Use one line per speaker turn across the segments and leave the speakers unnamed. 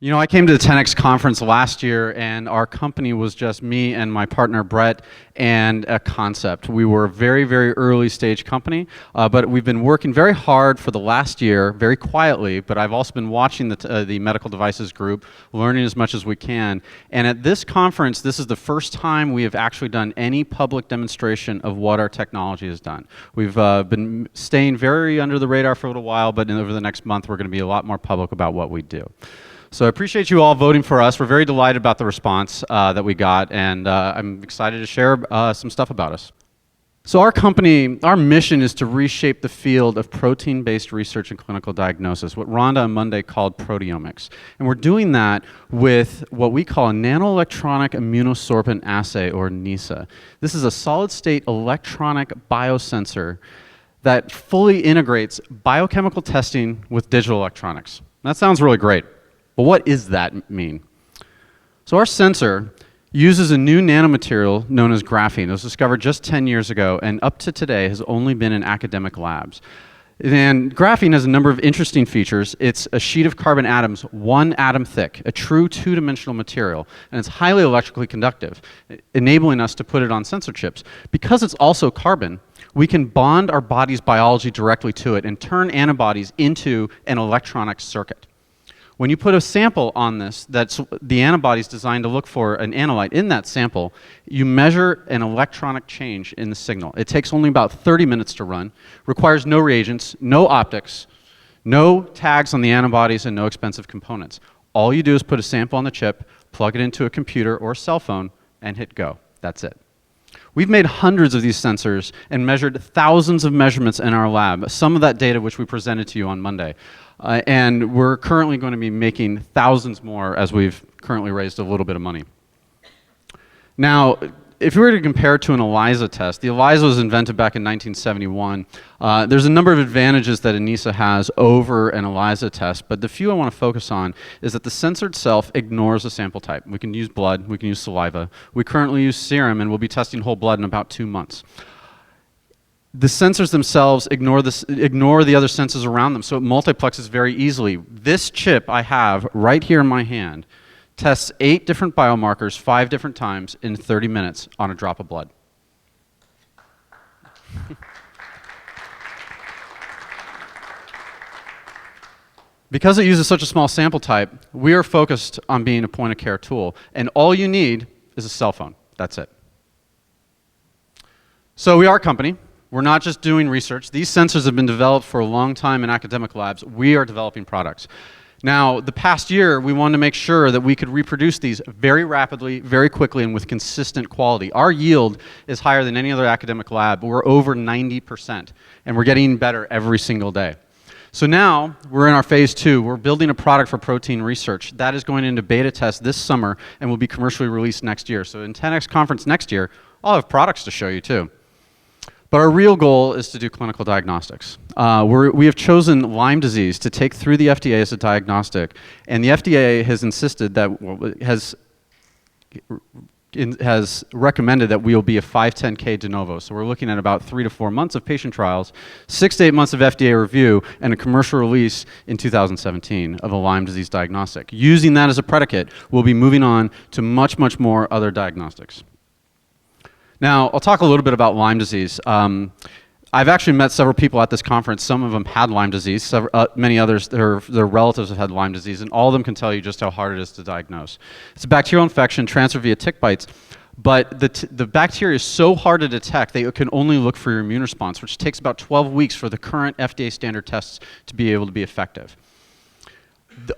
You know, I came to the 10X conference last year, and our company was just me and my partner Brett and a concept. We were a very, very early stage company, but we've been working very hard for the last year, very quietly, but I've also been watching the medical devices group, learning as much as we can. And at this conference, this is the first time we have actually done any public demonstration of what our technology has done. We've been staying very under the radar for a little while, but over the next month, we're going to be a lot more public about what we do. So I appreciate you all voting for us. We're very delighted about the response that we got, and I'm excited to share some stuff about us. So our company, our mission is to reshape the field of protein-based research and clinical diagnosis, what Rhonda and Bundy called proteomics. And we're doing that with what we call a nanoelectronic immunosorbent assay, or NISA. This is a solid-state electronic biosensor that fully integrates biochemical testing with digital electronics. That sounds really great. But what does that mean? So our sensor uses a new nanomaterial known as graphene. It was discovered just 10 years ago, and up to today has only been in academic labs. And graphene has a number of interesting features. It's a sheet of carbon atoms, one atom thick, a true two-dimensional material, and it's highly electrically conductive, enabling us to put it on sensor chips. Because it's also carbon, we can bond our body's biology directly to it and turn antibodies into an electronic circuit. When you put a sample on this, that's the antibodies designed to look for an analyte in that sample, you measure an electronic change in the signal. It takes only about 30 minutes to run, requires no reagents, no optics, no tags on the antibodies, and no expensive components. All you do is put a sample on the chip, plug it into a computer or a cell phone, and hit go. That's it. We've made hundreds of these sensors and measured thousands of measurements in our lab, some of that data which we presented to you on Monday. And we're currently going to be making thousands more as we've currently raised a little bit of money. Now, if we were to compare it to an ELISA test, the ELISA was invented back in 1971. There's a number of advantages that a NISA has over an ELISA test, but the few I want to focus on is that the sensor itself ignores a sample type. We can use blood, we can use saliva. We currently use serum, and we'll be testing whole blood in about 2 months. The sensors themselves ignore the other sensors around them, so it multiplexes very easily. This chip I have right here in my hand tests 8 different biomarkers 5 different times in 30 minutes on a drop of blood. Because it uses such a small sample type, we are focused on being a point-of-care tool, and all you need is a cell phone. That's it. So we are a company. We're not just doing research. These sensors have been developed for a long time in academic labs. We are developing products. Now, the past year, we wanted to make sure that we could reproduce these very rapidly, very quickly, and with consistent quality. Our yield is higher than any other academic lab. We're over 90%, and we're getting better every single day. So now, we're in our phase 2. We're building a product for protein research. That is going into beta test this summer and will be commercially released next year. So in 10X conference next year, I'll have products to show you too. But our real goal is to do clinical diagnostics. We have chosen Lyme disease to take through the FDA as a diagnostic, and the FDA has insisted that, has recommended that we will be a 510(k) de novo. So we're looking at about 3 to 4 months of patient trials, 6 to 8 months of FDA review, and a commercial release in 2017 of a Lyme disease diagnostic. Using that as a predicate, we'll be moving on to much, much more other diagnostics. Now, I'll talk a little bit about Lyme disease. I've actually met several people at this conference. Some of them had Lyme disease. Many others, their relatives have had Lyme disease, and all of them can tell you just how hard it is to diagnose. It's a bacterial infection transferred via tick bites, but the bacteria is so hard to detect, they can only look for your immune response, which takes about 12 weeks for the current FDA standard tests to be able to be effective.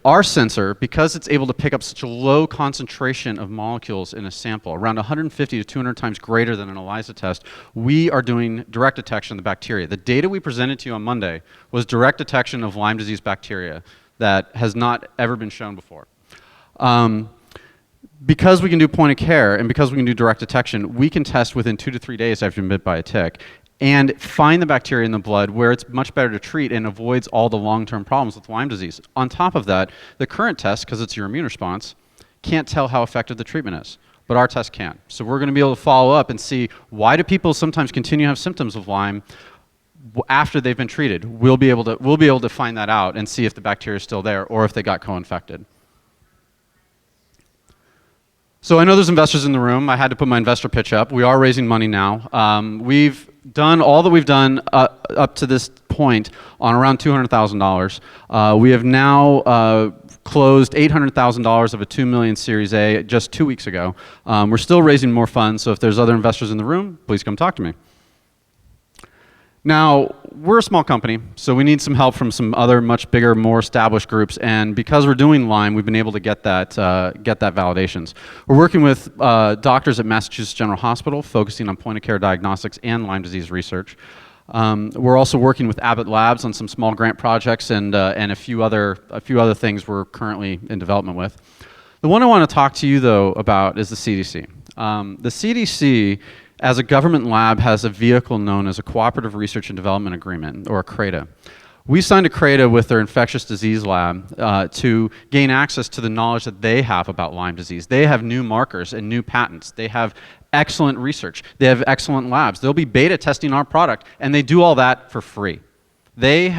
Our sensor, because it's able to pick up such a low concentration of molecules in a sample, around 150 to 200 times greater than an ELISA test, we are doing direct detection of the bacteria. The data we presented to you on Monday was direct detection of Lyme disease bacteria that has not ever been shown before. Because we can do point of care and because we can do direct detection, we can test within 2 to 3 days after been bit by a tick and find the bacteria in the blood where it's much better to treat and avoids all the long-term problems with Lyme disease. On top of that, the current test, because it's your immune response, can't tell how effective the treatment is, but our test can. So we're going to be able to follow up and see, why do people sometimes continue to have symptoms of Lyme after they've been treated, we'll be able to find that out and see if the bacteria is still there or if they got co-infected. So I know there's investors in the room. I had to put my investor pitch up. We are raising money now. We've done all that we've done up to this point on around $200,000. We have now closed $800,000 of a $2 million Series A just 2 weeks ago. We're still raising more funds, so if there's other investors in the room, please come talk to me. Now, we're a small company, so we need some help from some other much bigger, more established groups, and because we're doing Lyme, we've been able to get that validations. We're working with doctors at Massachusetts General Hospital, focusing on point-of-care diagnostics and Lyme disease research. We're also working with Abbott Labs on some small grant projects and a few other things we're currently in development with. The one I want to talk to you, though, about is the CDC. The CDC, as a government lab, has a vehicle known as a Cooperative Research and Development Agreement, or a CRADA. We signed a CRADA with their infectious disease lab to gain access to the knowledge that they have about Lyme disease. They have new markers and new patents. They have excellent research. They have excellent labs. They'll be beta testing our product, and they do all that for free. They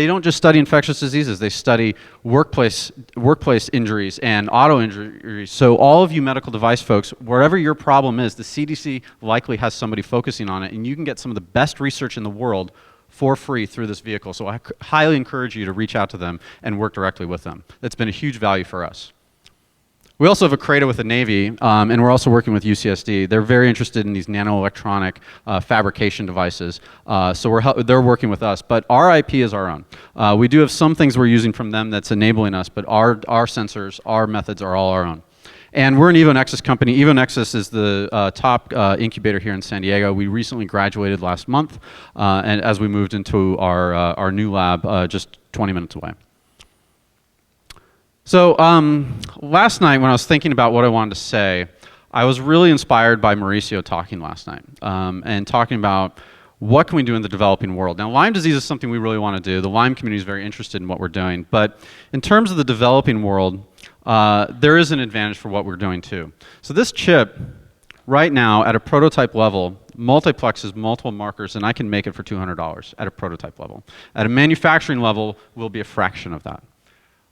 don't just study infectious diseases, they study workplace injuries and auto injuries. So all of you medical device folks, wherever your problem is, the CDC likely has somebody focusing on it, and you can get some of the best research in the world for free through this vehicle. So I highly encourage you to reach out to them and work directly with them. That's been a huge value for us. We also have a CRADA with the Navy, and we're also working with UCSD. They're very interested in these nanoelectronic fabrication devices, so they're working with us, but our IP is our own. We do have some things we're using from them that's enabling us, but our sensors, our methods are all our own. And we're an EvoNexus company. EvoNexus is the top incubator here in San Diego. We recently graduated last month, and as we moved into our new lab just 20 minutes away. So last night when I was thinking about what I wanted to say, I was really inspired by Mauricio talking last night and talking about what can we do in the developing world. Now, Lyme disease is something we really want to do. The Lyme community is very interested in what we're doing. But in terms of the developing world, there is an advantage for what we're doing too. So this chip, right now, at a prototype level, multiplexes multiple markers, and I can make it for $200 at a prototype level. At a manufacturing level, we'll be a fraction of that.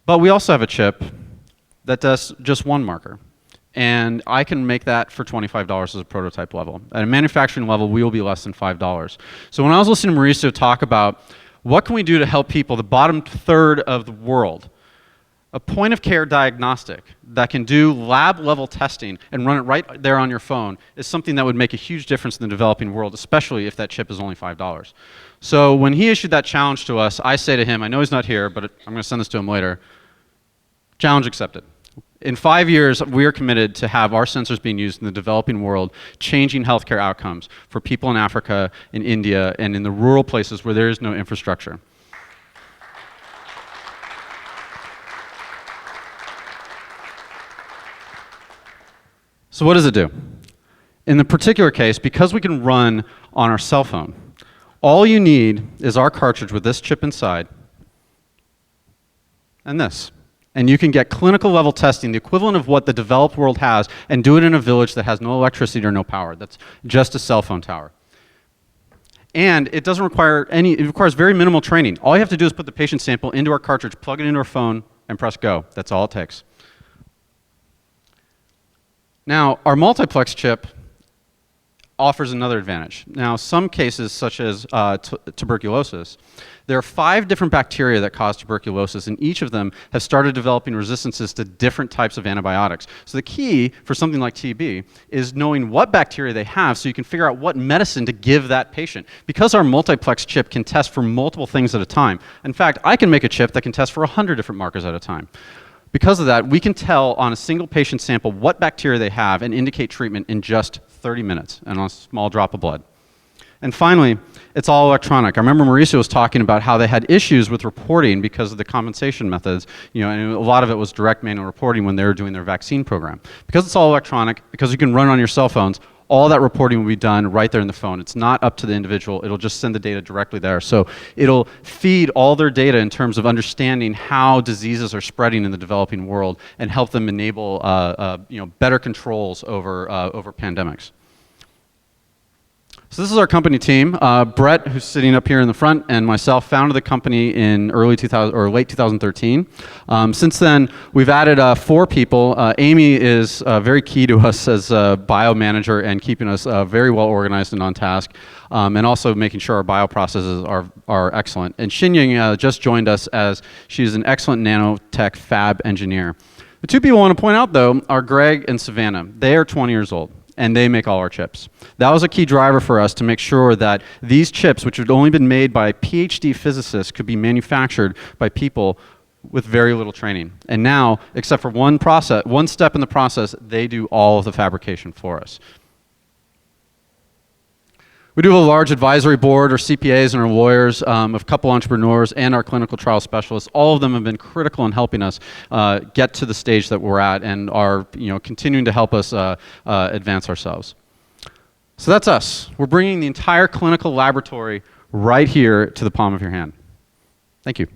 But we also have a chip that does just one marker, and I can make that for $25 as a prototype level. At a manufacturing level, we will be less than $5. So when I was listening to Mauricio talk about what can we do to help people, the bottom third of the world, a point-of-care diagnostic that can do lab-level testing and run it right there on your phone is something that would make a huge difference in the developing world, especially if that chip is only $5. So when he issued that challenge to us, I say to him, I know he's not here, but I'm going to send this to him later, challenge accepted. In 5 years, we are committed to have our sensors being used in the developing world, changing healthcare outcomes for people in Africa, in India, and in the rural places where there is no infrastructure. So what does it do? In the particular case, because we can run on our cell phone, all you need is our cartridge with this chip inside and this. And you can get clinical level testing, the equivalent of what the developed world has, and do it in a village that has no electricity or no power. That's just a cell phone tower. And it doesn't require it requires very minimal training. All you have to do is put the patient sample into our cartridge, plug it into our phone, and press go. That's all it takes. Now, our multiplex chip offers another advantage. Now, some cases, such as tuberculosis, there are 5 different bacteria that cause tuberculosis, and each of them have started developing resistances to different types of antibiotics. So the key for something like TB is knowing what bacteria they have so you can figure out what medicine to give that patient. Because our multiplex chip can test for multiple things at a time. In fact, I can make a chip that can test for 100 different markers at a time. Because of that, we can tell on a single patient sample what bacteria they have and indicate treatment in just 30 minutes and on a small drop of blood. And finally, it's all electronic. I remember Mauricio was talking about how they had issues with reporting because of the compensation methods, and a lot of it was direct manual reporting when they were doing their vaccine program. Because it's all electronic, because you can run on your cell phones, all that reporting will be done right there in the phone. It's not up to the individual. It'll just send the data directly there. So it'll feed all their data in terms of understanding how diseases are spreading in the developing world and help them enable better controls over pandemics. So this is our company team. Brett, who's sitting up here in the front, and myself founded the company in early 2000 or late 2013. Since then, we've added 4 people. Amy is very key to us as a bio manager and keeping us very well organized and on task, and also making sure our bio processes are excellent. And Xinying just joined us as she's an excellent nanotech fab engineer. The 2 people I want to point out, though, are Greg and Savannah. They are 20 years old, and they make all our chips. That was a key driver for us to make sure that these chips, which had only been made by PhD physicists, could be manufactured by people with very little training. And now, except for one step in the process, they do all of the fabrication for us. We do have a large advisory board, our CPAs and our lawyers, of a couple entrepreneurs and our clinical trial specialists. All of them have been critical in helping us get to the stage that we're at and are continuing to help us advance ourselves. So that's us. We're bringing the entire clinical laboratory right here to the palm of your hand. Thank you.